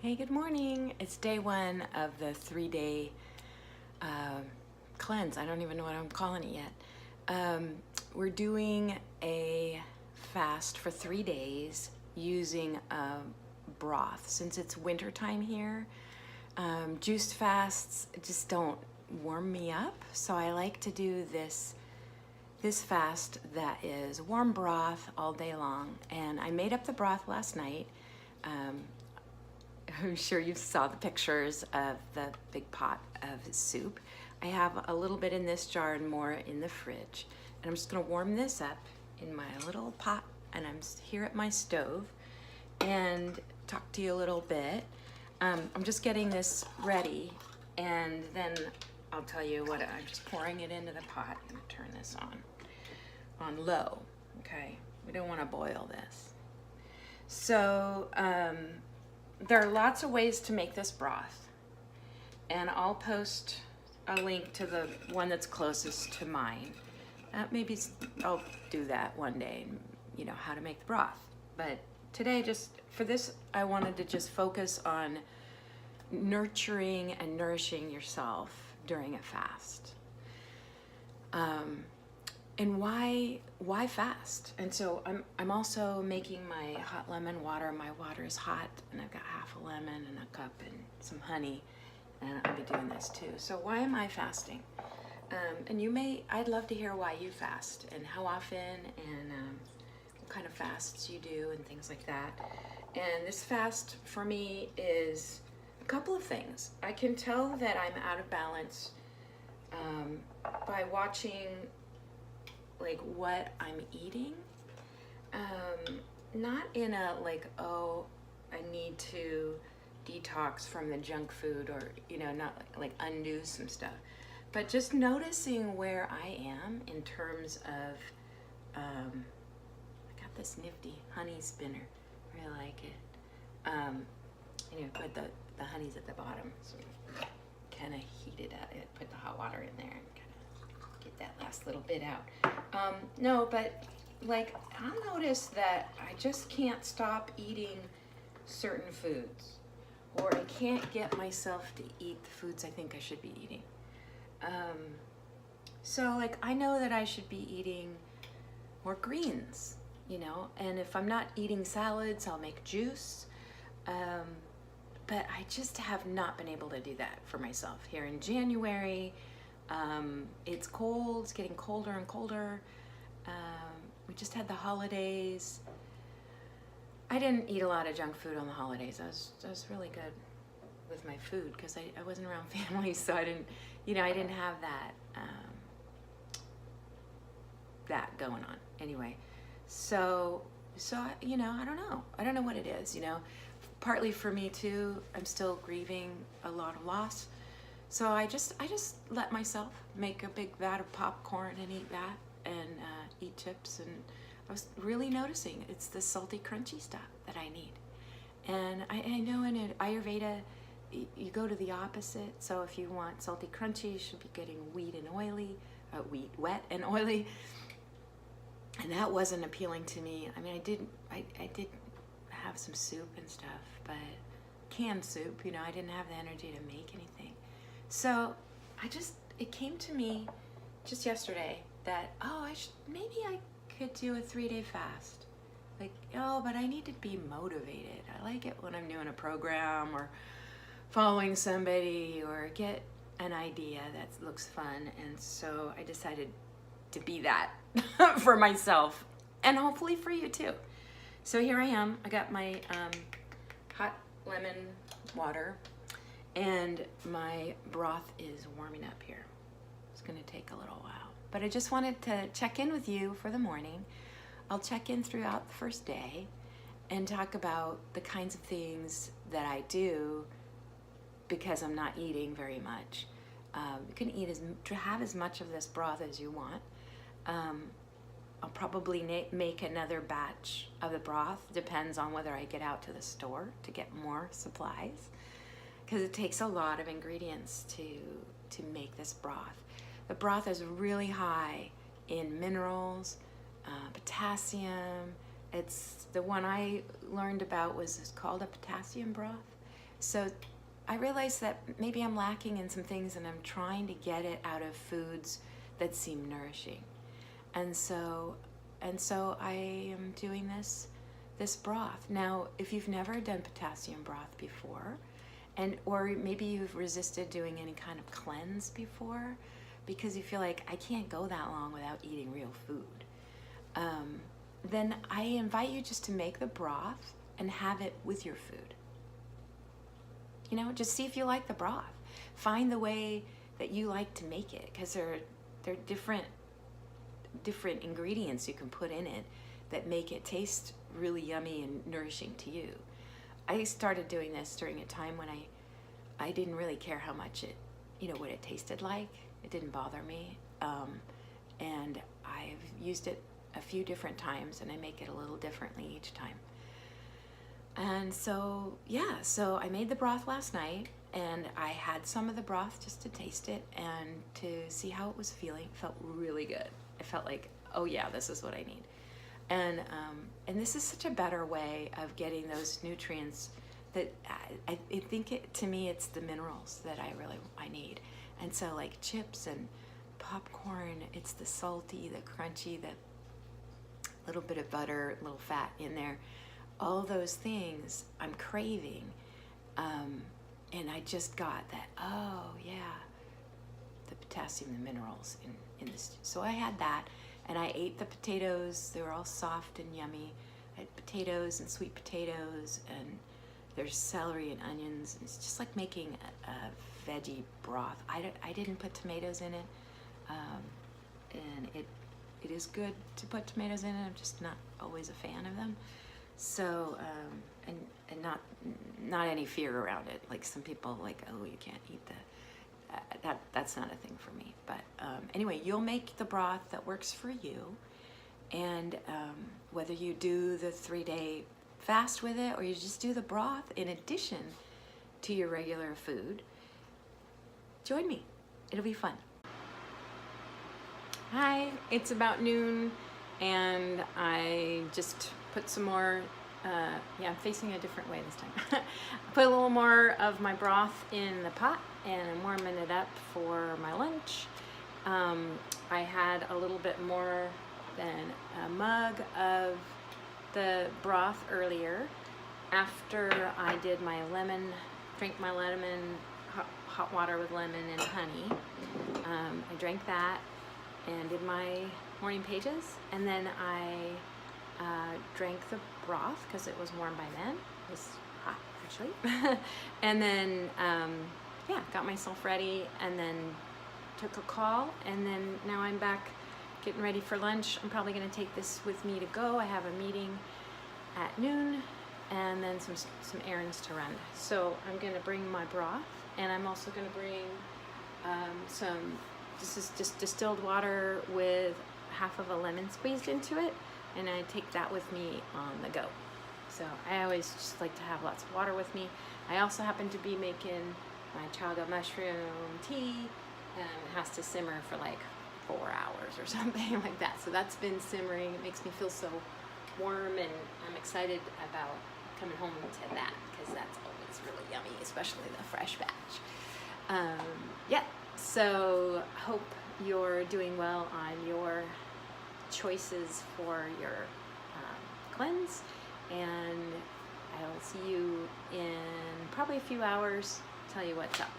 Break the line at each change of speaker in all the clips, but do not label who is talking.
Hey, good morning. It's day one of the 3-day cleanse. I don't even know what I'm calling it yet. We're doing a fast for 3 days using broth. Since it's winter time here, juice fasts just don't warm me up. So I like to do this fast that is warm broth all day long. And I made up the broth last night. I'm sure you saw the pictures of the big pot of soup. I have a little bit in this jar and more in the fridge. And I'm just gonna warm this up in my little pot, and I'm here at my stove and talk to you a little bit. I'm just getting this ready, and then I'll tell you what, I'm just pouring it into the pot. I'm gonna turn this on low, okay? We don't wanna boil this. So, there are lots of ways to make this broth, and I'll post a link to the one that's closest to mine. Maybe I'll do that one day, you know, how to make the broth. But today, just for this, I wanted to just focus on nurturing and nourishing yourself during a fast. And why fast? And so I'm also making my hot lemon water. My water is hot, and I've got half a lemon and a cup and some honey, and I'll be doing this too. So why am I fasting? And I'd love to hear why you fast and how often and what kind of fasts you do and things like that. And this fast for me is a couple of things. I can tell that I'm out of balance by watching like what I'm eating, not in a like, oh, I need to detox from the junk food, or you know, not like undo some stuff, but just noticing where I am in terms of I got this nifty honey spinner, I really like it. Anyway, put the honey's at the bottom, so kind of heat it up, put the hot water in there and get that last little bit out. No, but like I'll notice that I just can't stop eating certain foods, or I can't get myself to eat the foods I think I should be eating. So like I know that I should be eating more greens, you know, and if I'm not eating salads, I'll make juice. But I just have not been able to do that for myself here in January. It's cold, it's getting colder and colder. We just had the holidays. I didn't eat a lot of junk food on the holidays. I was really good with my food because I wasn't around family, so I didn't have that that going on. Anyway, so you know, I don't know what it is, you know. Partly for me too, I'm still grieving a lot of loss. So I just let myself make a big vat of popcorn and eat that, and eat chips, and I was really noticing it's the salty, crunchy stuff that I need. And I know in Ayurveda, you go to the opposite. So if you want salty, crunchy, you should be getting wet and oily. And that wasn't appealing to me. I mean, I did have some soup and stuff, but canned soup, you know, I didn't have the energy to make anything. So it came to me just yesterday that, oh, maybe I could do a 3-day fast. Like, oh, but I need to be motivated. I like it when I'm doing a program or following somebody or get an idea that looks fun. And so I decided to be that for myself, and hopefully for you too. So here I am. I got my hot lemon water, and my broth is warming up here. It's gonna take a little while, but I just wanted to check in with you for the morning. I'll check in throughout the first day and talk about the kinds of things that I do because I'm not eating very much. You can have as much of this broth as you want. I'll probably make another batch of the broth. Depends on whether I get out to the store to get more supplies, because it takes a lot of ingredients to make this broth. The broth is really high in minerals, potassium. It's the one I learned about was called a potassium broth, So I realized that maybe I'm lacking in some things, and I'm trying to get it out of foods that seem nourishing. And so I am doing this broth. Now, if you've never done potassium broth before, or maybe you've resisted doing any kind of cleanse before because you feel like I can't go that long without eating real food, then I invite you just to make the broth and have it with your food. You know, just see if you like the broth. Find the way that you like to make it, because there are different ingredients you can put in it that make it taste really yummy and nourishing to you. I started doing this during a time when I didn't really care how much what it tasted like. It didn't bother me. And I've used it a few different times, and I make it a little differently each time. And so I made the broth last night, and I had some of the broth just to taste it and to see how it was feeling. It felt really good. I felt like, oh yeah, this is what I need. And this is such a better way of getting those nutrients that I think to me, it's the minerals that I need. And so like chips and popcorn, it's the salty, the crunchy, the little bit of butter, a little fat in there. All those things I'm craving, and I just got that, oh yeah, the potassium, the minerals in this. So I had that, and I ate the potatoes. They were all soft and yummy. I had potatoes and sweet potatoes, and there's celery and onions. It's just like making a veggie broth. I didn't put tomatoes in it, and it is good to put tomatoes in it. I'm just not always a fan of them. So, and not any fear around it. Like some people like, oh, you can't eat that's not a thing for me. But anyway, you'll make the broth that works for you. And whether you do the 3-day fast with it, or you just do the broth in addition to your regular food, join me. It'll be fun. Hi, it's about noon, and I just put some more, I'm facing a different way this time. Put a little more of my broth in the pot, and I'm warming it up for my lunch. I had a little bit more than a mug of the broth earlier after I did drank my lemon, hot water with lemon and honey. I drank that and did my morning pages, and then I drank the broth because it was warm by then. It was hot actually. And then got myself ready, and then took a call, and then now I'm back getting ready for lunch. I'm probably going to take this with me to go. I have a meeting at noon, and then some errands to run. So I'm going to bring my broth, and I'm also going to bring this is just distilled water with half of a lemon squeezed into it, and I take that with me on the go. So I always just like to have lots of water with me. I also happen to be making my chaga mushroom tea, and it has to simmer for like 4 hours or something like that. So that's been simmering. It makes me feel so warm, and I'm excited about coming home to that, because that's always really yummy, especially the fresh batch. So hope you're doing well on your choices for your cleanse, and I'll see you in probably a few hours. Tell you what's up.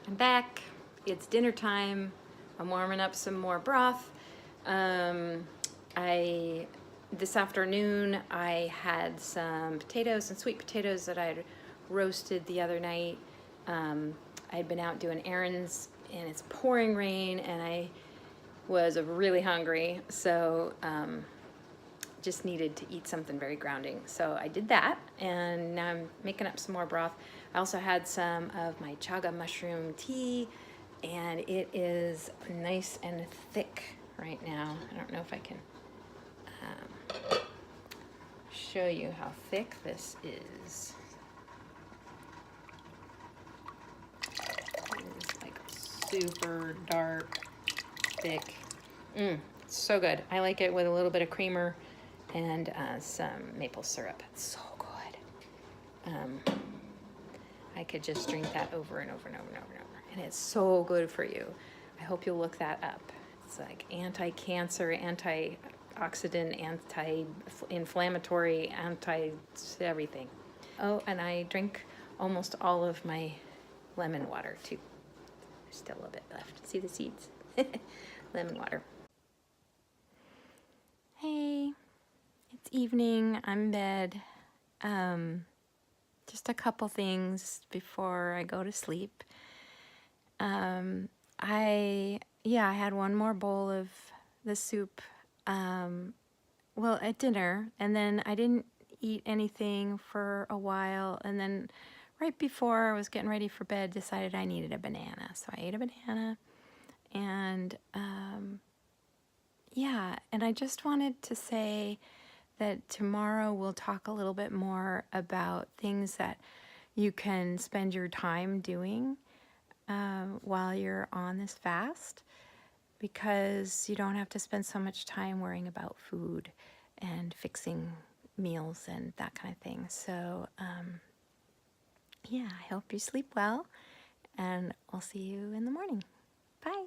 I'm back. It's dinner time. I'm warming up some more broth. This afternoon I had some potatoes and sweet potatoes that I had roasted the other night. I had been out doing errands, and it's pouring rain, and I was really hungry, so just needed to eat something very grounding. So I did that, and now I'm making up some more broth. I also had some of my chaga mushroom tea, and it is nice and thick right now. I don't know if I can show you how thick this is. It's like super dark, thick. It's so good. I like it with a little bit of creamer and some maple syrup. It's so good.
could just drink that over and over and over and over and over. And it's so good for you. I hope you'll look that up. It's like anti-cancer, antioxidant, anti-inflammatory, anti-everything. Oh, and I drink almost all of my lemon water too. There's still a little bit left. See the seeds? Lemon water. Hey, it's evening. I'm in bed. Just a couple things before I go to sleep. I had one more bowl of the soup, well, at dinner, and then I didn't eat anything for a while, and then right before I was getting ready for bed, decided I needed a banana. So I ate a banana, and and I just wanted to say that tomorrow we'll talk a little bit more about things that you can spend your time doing while you're on this fast, because you don't have to spend so much time worrying about food and fixing meals and that kind of thing. So I hope you sleep well, and I'll see you in the morning. Bye.